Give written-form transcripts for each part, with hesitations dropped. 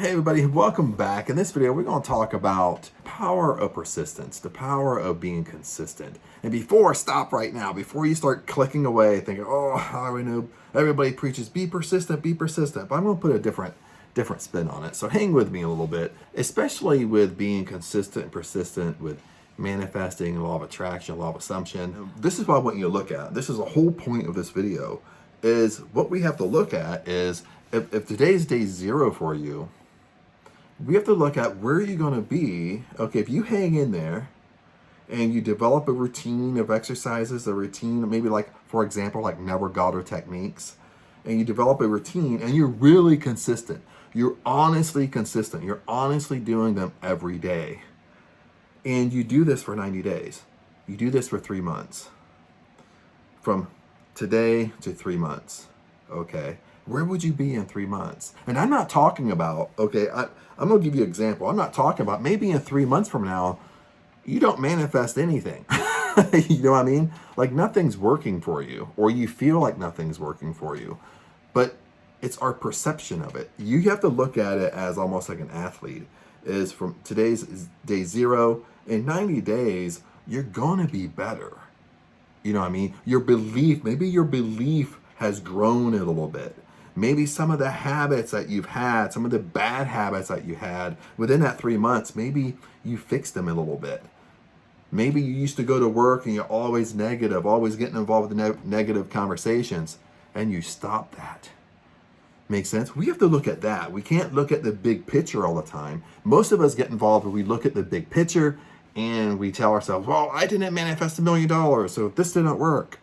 Hey everybody, welcome back. In this video, we're going to talk about power of persistence, the power of being consistent. And stop right now, before you start clicking away thinking, oh, I already know everybody preaches be persistent, but I'm going to put a different spin on it. So hang with me a little bit, especially with being consistent and persistent with manifesting, law of attraction, law of assumption. This is what I want you to look at. This is the whole point of this video, is what we have to look at is if today's day zero for you, we have to look at where you're going to be. Okay, if you hang in there and you develop a routine of exercises, a routine, maybe like, for example, like never got techniques, and you develop a routine and you're really consistent, you're honestly consistent, you're honestly doing them every day, and you do this for 90 days, you do this for 3 months, from today to 3 months, okay? Where would you be in 3 months? And I'm not talking about, okay, I'm going to give you an example. I'm not talking about maybe in 3 months from now, you don't manifest anything. You know what I mean? Like nothing's working for you, or you feel like nothing's working for you. But it's our perception of it. You have to look at it as almost like an athlete. Is from today's day zero, in 90 days, you're going to be better. You know what I mean? Maybe your belief has grown a little bit. Maybe some of the habits that you've had, some of the bad habits that you had within that 3 months, maybe you fixed them a little bit. Maybe you used to go to work and you're always negative, always getting involved with negative conversations, and you stop that. Make sense? We have to look at that. We can't look at the big picture all the time. Most of us get involved when we look at the big picture and we tell ourselves, well, I didn't manifest $1 million, so this didn't work.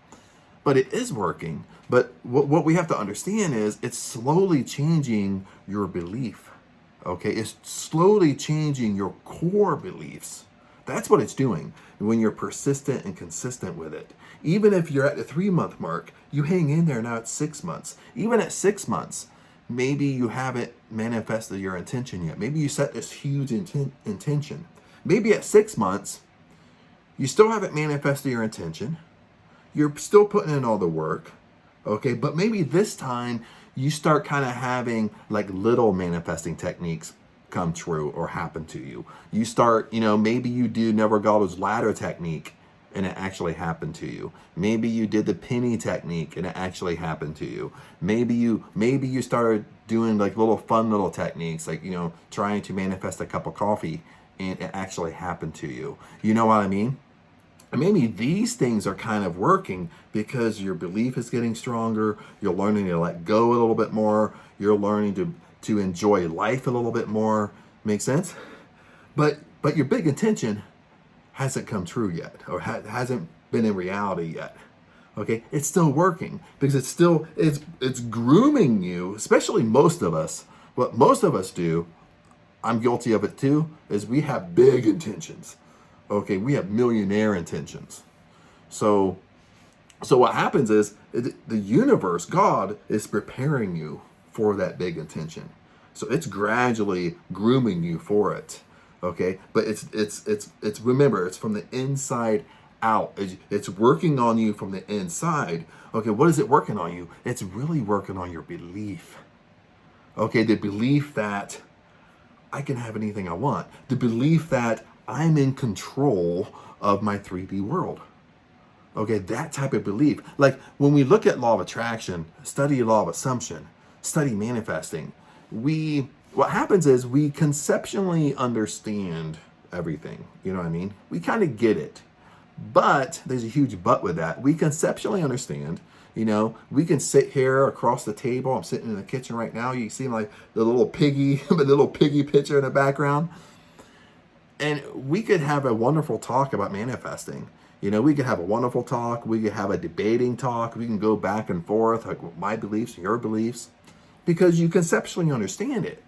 But it is working. But what we have to understand is it's slowly changing your belief, okay? It's slowly changing your core beliefs. That's what it's doing when you're persistent and consistent with it. Even if you're at the 3-month mark, you hang in there now at 6 months. Even at 6 months, maybe you haven't manifested your intention yet. Maybe you set this huge intention. Maybe at 6 months, you still haven't manifested your intention. You're still putting in all the work, okay? But maybe this time you start kind of having like little manifesting techniques come true or happen to you. You start, maybe you do Never Gallo's ladder technique and it actually happened to you. Maybe you did the penny technique and it actually happened to you. Maybe you started doing like fun little techniques, like, trying to manifest a cup of coffee and it actually happened to you. You know what I mean? And maybe these things are kind of working because your belief is getting stronger. You're learning to let go a little bit more. You're learning to enjoy life a little bit more. Make sense? But your big intention hasn't come true yet, or hasn't been in reality yet. Okay, it's still working because it's grooming you. Especially most of us. What most of us do, I'm guilty of it too, is we have big intentions. Okay, we have millionaire intentions. So what happens is the universe, God, is preparing you for that big intention. So it's gradually grooming you for it. Okay, but it's remember, it's from the inside out. It's working on you from the inside. Okay, what is it working on you? It's really working on your belief. Okay, the belief that I can have anything I want. The belief that I'm in control of my 3D world. Okay, that type of belief. Like when we look at law of attraction, study law of assumption, study manifesting, what happens is we conceptually understand everything. You know what I mean? We kind of get it. But there's a huge but with that. We conceptually understand. We can sit here across the table. I'm sitting in the kitchen right now. You see like the little piggy picture in the background. And we could have a wonderful talk about manifesting. We could have a wonderful talk. We could have a debating talk. We can go back and forth, like my beliefs and your beliefs, because you conceptually understand it.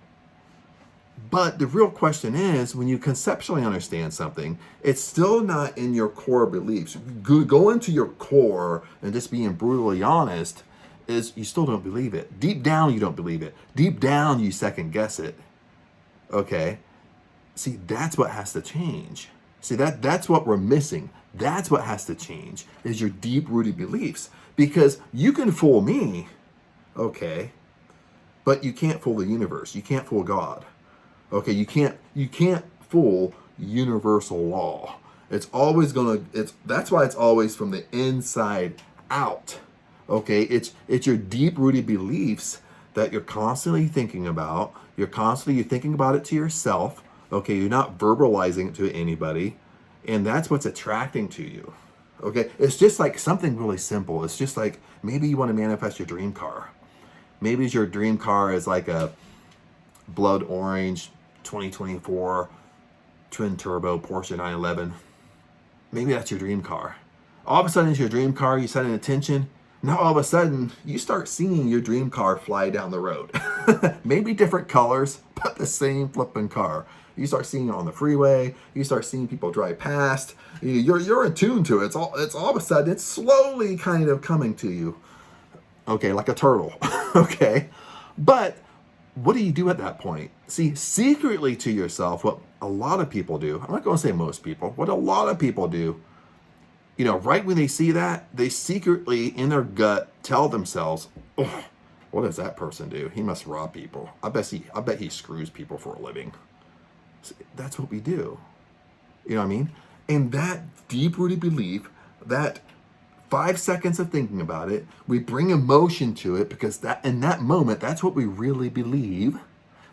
But the real question is, when you conceptually understand something, it's still not in your core beliefs. Go into your core and just being brutally honest, is you still don't believe it. Deep down, you don't believe it. Deep down, you second guess it. Okay? See, that's what has to change. See, that's what we're missing. That's what has to change, is your deep-rooted beliefs. Because you can fool me, okay, but you can't fool the universe. You can't fool God. Okay, you can't fool universal law. It's always that's why it's always from the inside out. Okay, it's your deep-rooted beliefs that you're constantly thinking about. You're thinking about it to yourself. Okay, you're not verbalizing it to anybody, and that's what's attracting to you. Okay, it's just like something really simple. It's just like maybe you want to manifest your dream car. Maybe your dream car is like a blood orange 2024 twin turbo Porsche 911. Maybe that's your dream car. All of a sudden it's your dream car, you set an intention. Now all of a sudden you start seeing your dream car fly down the road. Maybe different colors, but the same flipping car. You start seeing it on the freeway. You start seeing people drive past. You're attuned to it. It's all of a sudden it's slowly kind of coming to you. Okay, like a turtle. Okay, but what do you do at that point? See, secretly to yourself, what a lot of people do. I'm not going to say most people. What a lot of people do. Right when they see that, they secretly in their gut tell themselves, "Oh, what does that person do? He must rob people. I bet he screws people for a living." That's what we do. You know what I mean? And that deep-rooted belief, that 5 seconds of thinking about it, we bring emotion to it because that in that moment, that's what we really believe.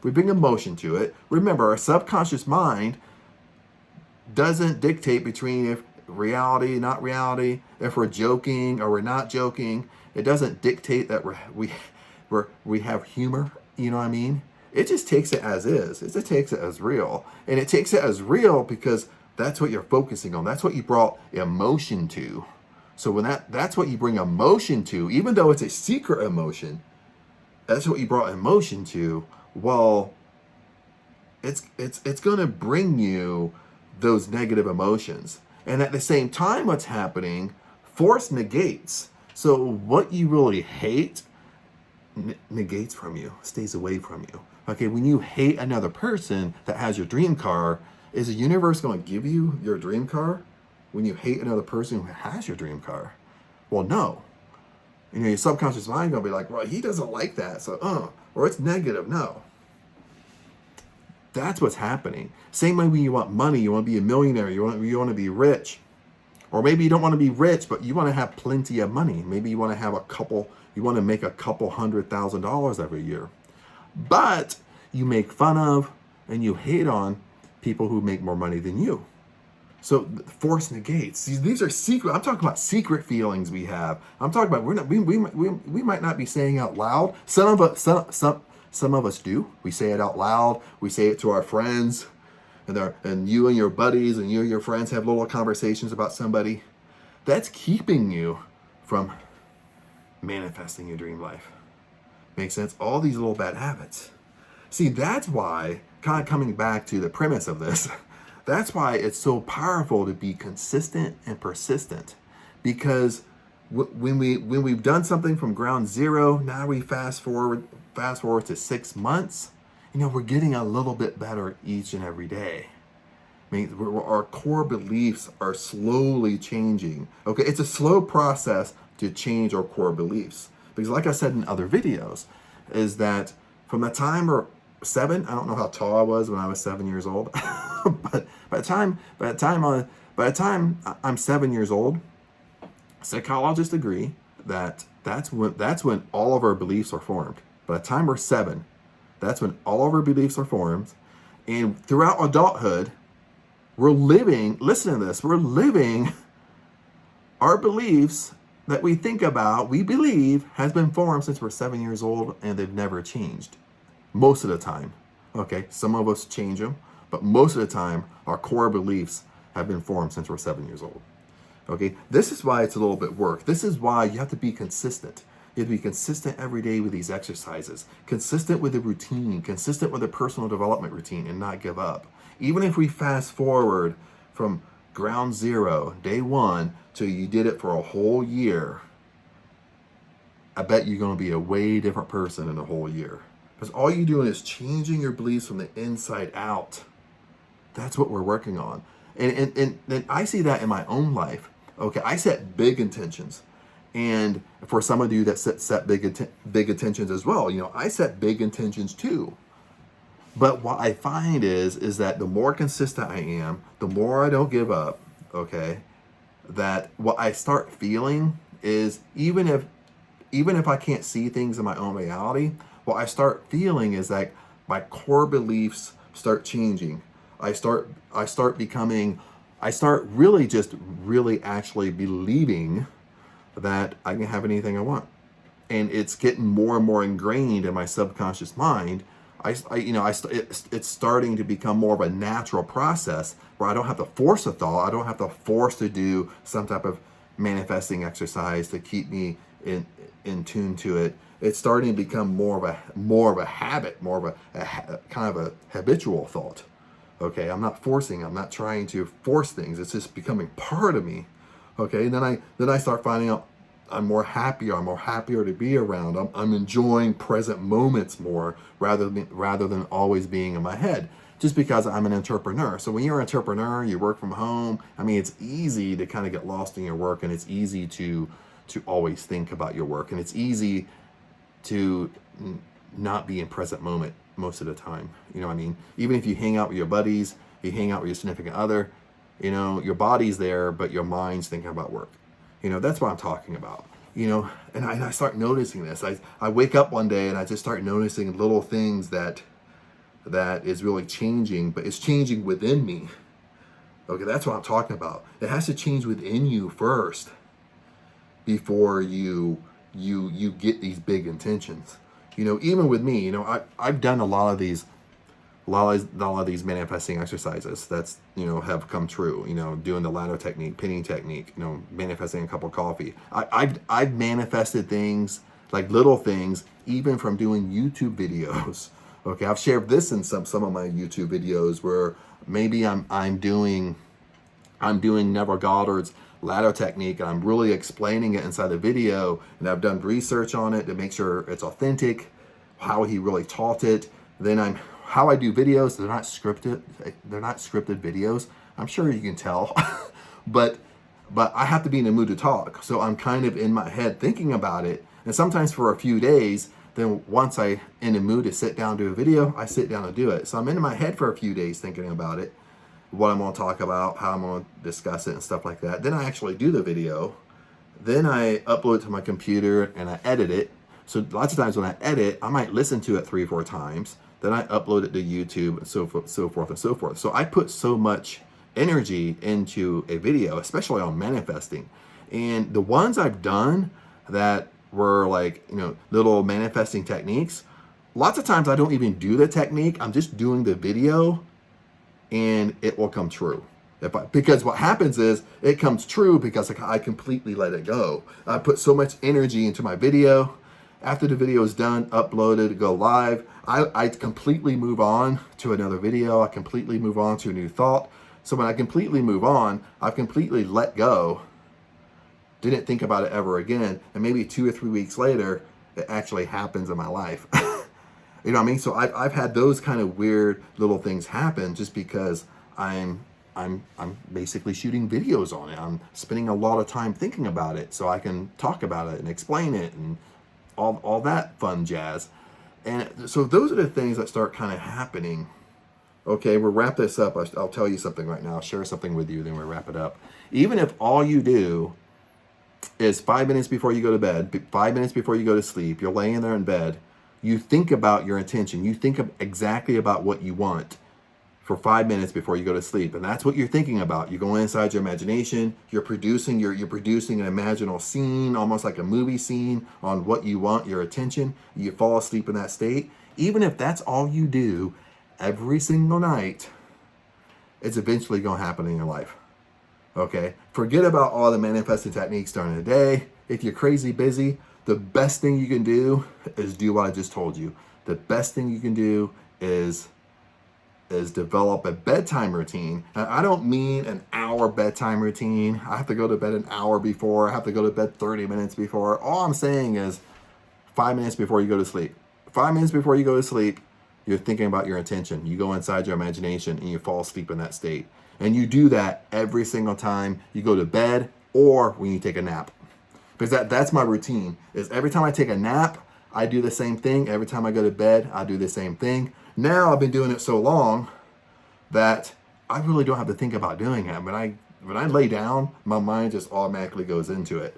We bring emotion to it. Remember, our subconscious mind doesn't dictate between if reality, not reality, if we're joking or we're not joking. It doesn't dictate that we have humor. You know what I mean? It just takes it as is. It just takes it as real. And it takes it as real because that's what you're focusing on. That's what you brought emotion to. So when that's what you bring emotion to, even though it's a secret emotion, that's what you brought emotion to. Well, it's going to bring you those negative emotions. And at the same time, what's happening, force negates. So what you really hate negates from you, stays away from you. Okay, when you hate another person that has your dream car, is the universe going to give you your dream car when you hate another person who has your dream car? Well, no. Your subconscious mind going to be like, well, he doesn't like that, so, or it's negative. No. That's what's happening. Same way when you want money, you want to be a millionaire, you want to be rich. Or maybe you don't want to be rich, but you want to have plenty of money. Maybe you want to have you want to make a couple $100,000 every year. But you make fun of and you hate on people who make more money than you. So force negates. These are secret. I'm talking about secret feelings we have. I'm talking about we might not be saying out loud. Some of us do. We say it out loud. We say it to our friends, and you and your buddies and you and your friends have little conversations about somebody. That's keeping you from manifesting your dream life. Makes sense? All these little bad habits. See, that's why, kind of coming back to the premise of this, that's why it's so powerful to be consistent and persistent. Because when we've done something from ground zero, now we fast forward to 6 months, we're getting a little bit better each and every day. I mean, our core beliefs are slowly changing. Okay, it's a slow process to change our core beliefs. Because like I said in other videos, is that from the time we're 7, I don't know how tall I was when I was 7 years old, but by the time I'm 7 years old, psychologists agree that that's when all of our beliefs are formed. By the time we're 7, that's when all of our beliefs are formed, and throughout adulthood, we're living. Listen to this. We're living our beliefs that we think about, we believe, has been formed since we're 7 years old, and they've never changed. Most of the time. Okay, some of us change them, but most of the time, our core beliefs have been formed since we're 7 years old. Okay, this is why it's a little bit work. This is why you have to be consistent. You have to be consistent every day with these exercises, consistent with the routine, consistent with the personal development routine, and not give up. Even if we fast forward from ground zero, day 1, till you did it for a whole year, I bet you're going to be a way different person in a whole year. Because all you're doing is changing your beliefs from the inside out. That's what we're working on. And I see that in my own life. Okay, I set big intentions. And for some of you that set big intentions as well, I set big intentions too. But what I find is that the more consistent I am, the more I don't give up, okay, that what I start feeling is even if I can't see things in my own reality, what I start feeling is that my core beliefs start changing. I start really just really actually believing that I can have anything I want. And it's getting more and more ingrained in my subconscious mind. It's starting to become more of a natural process where I don't have to force a thought. I don't have to force to do some type of manifesting exercise to keep me in tune to it. It's starting to become more of a habit, more of a kind of a habitual thought. Okay, I'm not forcing. I'm not trying to force things. It's just becoming part of me. Okay, and then I start finding out I'm more happier. I'm more happier to be around. I'm enjoying present moments more rather than always being in my head. Just because I'm an entrepreneur. So when you're an entrepreneur, you work from home. I mean, it's easy to kind of get lost in your work, and it's easy to always think about your work, and it's easy to not be in present moment most of the time. You know what I mean? Even if you hang out with your buddies, you hang out with your significant other, you know, your body's there, but your mind's thinking about work. You know, that's what I'm talking about. You know, and I start noticing this. I wake up one day and I just start noticing little things that is really changing, but it's changing within me. Okay, that's what I'm talking about. It has to change within you first before you get these big intentions. You know, even with me, you know, I've done a lot of these manifesting exercises that's, you know, have come true. You know, doing the ladder technique, pinning technique, you know, manifesting a cup of coffee. I've manifested things, like little things, even from doing YouTube videos. Okay, I've shared this in some of my YouTube videos where maybe I'm doing Neville Goddard's ladder technique, and I'm really explaining it inside the video, and I've done research on it to make sure it's authentic, how he really taught it. Then how I do videos, they're not scripted videos. I'm sure you can tell. but I have to be in the mood to talk. So I'm kind of in my head thinking about it, and sometimes for a few days. Then once I in the mood to sit down to do a video, I sit down and do it. So I'm in my head for a few days thinking about it, what I'm going to talk about, how I'm going to discuss it and stuff like that. Then I actually do the video. Then I upload it to my computer and I edit it. So lots of times when I edit, I might listen to it 3 or 4 times. Then I upload it to YouTube and so forth and so forth. So I put so much energy into a video, especially on manifesting. And the ones I've done that were like, you know, little manifesting techniques, lots of times I don't even do the technique. I'm just doing the video and it will come true. Because what happens is it comes true because I completely let it go. I put so much energy into my video. After the video is done, uploaded, go live, I completely move on to another video. I completely move on to a new thought. So when I completely move on, I've completely let go, didn't think about it ever again, and maybe 2 or 3 weeks later, it actually happens in my life. You know what I mean? So I've had those kind of weird little things happen just because I'm basically shooting videos on it. I'm spending a lot of time thinking about it so I can talk about it and explain it and all that fun jazz. And so those are the things that start kind of happening. Okay, we'll wrap this up. I'll tell you something right now. I'll share something with you, then we'll wrap it up. Even if all you do is 5 minutes before you go to bed, 5 minutes before you go to sleep, you're laying there in bed, you think about your intention. You think of exactly about what you want for 5 minutes before you go to sleep. And that's what you're thinking about. You go inside your imagination, you're producing an imaginal scene, almost like a movie scene on what you want, your attention. You fall asleep in that state. Even if that's all you do every single night, it's eventually going to happen in your life. Okay? Forget about all the manifesting techniques during the day. If you're crazy busy, the best thing you can do is do what I just told you. The best thing you can do is develop a bedtime routine. And I don't mean an hour bedtime routine. I have to go to bed an hour before. I have to go to bed 30 minutes before. All I'm saying is 5 minutes before you go to sleep. 5 minutes before you go to sleep, you're thinking about your intention. You go inside your imagination and you fall asleep in that state. And you do that every single time you go to bed or when you take a nap. Because that's my routine, is every time I take a nap, I do the same thing. Every time I go to bed, I do the same thing. Now I've been doing it so long that I really don't have to think about doing it. When I lay down, my mind just automatically goes into it.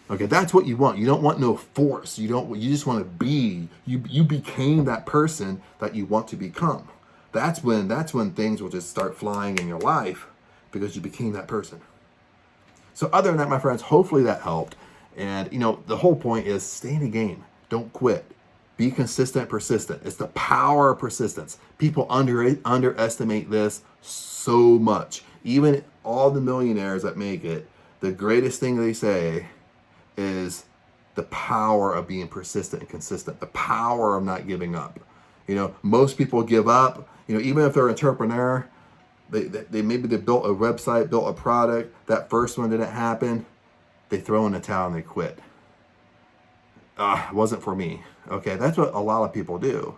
Okay, that's what you want. You don't want no force. You just want to be. You became that person that you want to become. That's when things will just start flying in your life because you became that person. So other than that, my friends, hopefully that helped. And the whole point is stay in the game. Don't quit. Be consistent, persistent. It's the power of persistence. People underestimate this so much. Even all the millionaires that make it, the greatest thing they say is the power of being persistent and consistent, the power of not giving up. Most people give up, even if they're an entrepreneur, they maybe they built a website, built a product, that first one didn't happen, they throw in the towel and they quit. It wasn't for me. Okay, that's what a lot of people do.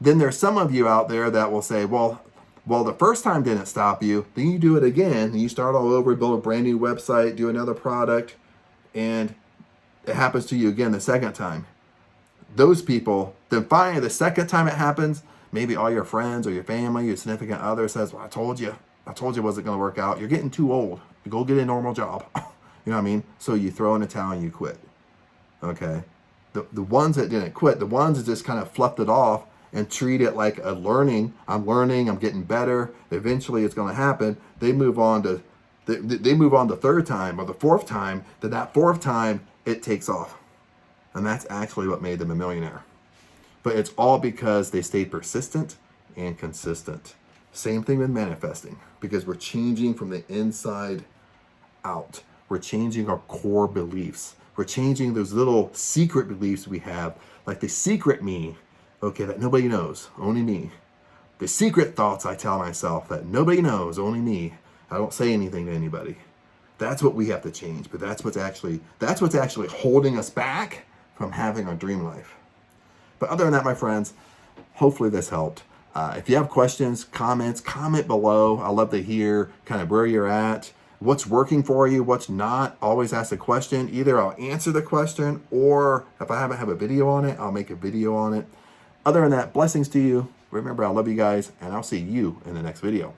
Then there's some of you out there that will say, well, the first time didn't stop you, then you do it again, and you start all over, build a brand new website, do another product, and it happens to you again the second time. Those people, then finally the second time it happens, maybe all your friends or your family, your significant other says, well, I told you it wasn't going to work out. You're getting too old. Go get a normal job. You know what I mean? So you throw in the towel and you quit. Okay? The ones that didn't quit, the ones that just kind of fluffed it off and treat it like a learning, I'm getting better, eventually it's going to happen, they move on to the third time or the fourth time, then that fourth time it takes off. And that's actually what made them a millionaire. But it's all because they stayed persistent and consistent. Same thing with manifesting, because we're changing from the inside out. We're changing our core beliefs. We're changing those little secret beliefs we have, like the secret me, okay, that nobody knows, only me. The secret thoughts I tell myself that nobody knows, only me. I don't say anything to anybody. That's what we have to change, but that's what's actually holding us back from having our dream life. But other than that, my friends, hopefully this helped. If you have questions, comments, comment below. I love to hear kind of where you're at, what's working for you, what's not. Always ask a question. Either I'll answer the question, or if I haven't have a video on it, I'll make a video on it. Other than that, blessings to you. Remember, I love you guys, and I'll see you in the next video.